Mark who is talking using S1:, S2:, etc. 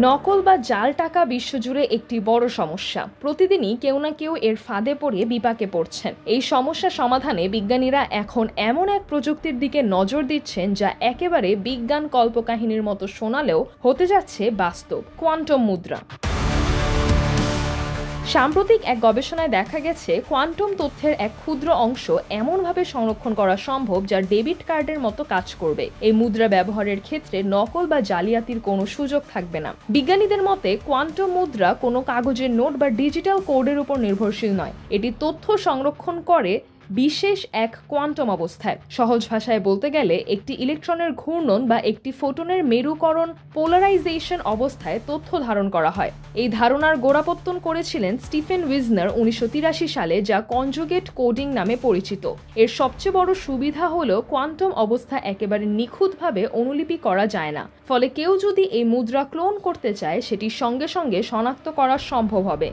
S1: নকল বা জাল টাকা বিশ্বজুড়ে একটি বড় সমস্যা। প্রতিদিনই কেউ না কেউ এর ফাঁদে পড়ে বিপাকে পড়ছেন। এই সমস্যা সমাধানে বিজ্ঞানীরা এখন এমন এক প্রযুক্তির দিকে নজর দিচ্ছেন যা একেবারে বিজ্ঞান কল্পকাহিনীর মতো শোনালেও হতে যাচ্ছে বাস্তব: কোয়ান্টাম মুদ্রা। সাম্প্রতিক এক গবেষণায় দেখা গেছে কোয়ান্টাম তথ্যের এক ক্ষুদ্র অংশ এমনভাবে সংরক্ষণ করা সম্ভব যা ডেবিট কার্ডের মতো কাজ করবে। এই মুদ্রা ব্যবহারের ক্ষেত্রে নকল বা জালিয়াতির কোনো সুযোগ থাকবে না। বিজ্ঞানীদের মতে কোয়ান্টাম মুদ্রা কোনো কাগজের নোট বা ডিজিটাল কোডের উপর নির্ভরশীল নয়। এটি তথ্য সংরক্ষণ করে বিশেষ এক কোয়ান্টাম অবস্থায়। সহজ ভাষায় বলতে গেলে একটি ইলেকট্রনের ঘূর্ণন বা একটি ফোটনের মেরুকরণ পোলারাইজেশন অবস্থায় তথ্য ধারণ করা হয়। এই ধারণার গোড়াপত্তন করেছিলেন স্টিফেন উইজনার 1983 সালে, যা কনজুগেট কোডিং নামে পরিচিত। এর সবচেয়ে বড় সুবিধা হলো কোয়ান্টাম অবস্থা একেবারে নিখুঁতভাবে অনুলিপি করা যায় না। ফলে কেউ যদি এই মুদ্রা ক্লোন করতে চায় সেটি সঙ্গে সঙ্গে শনাক্ত করা সম্ভব হবে।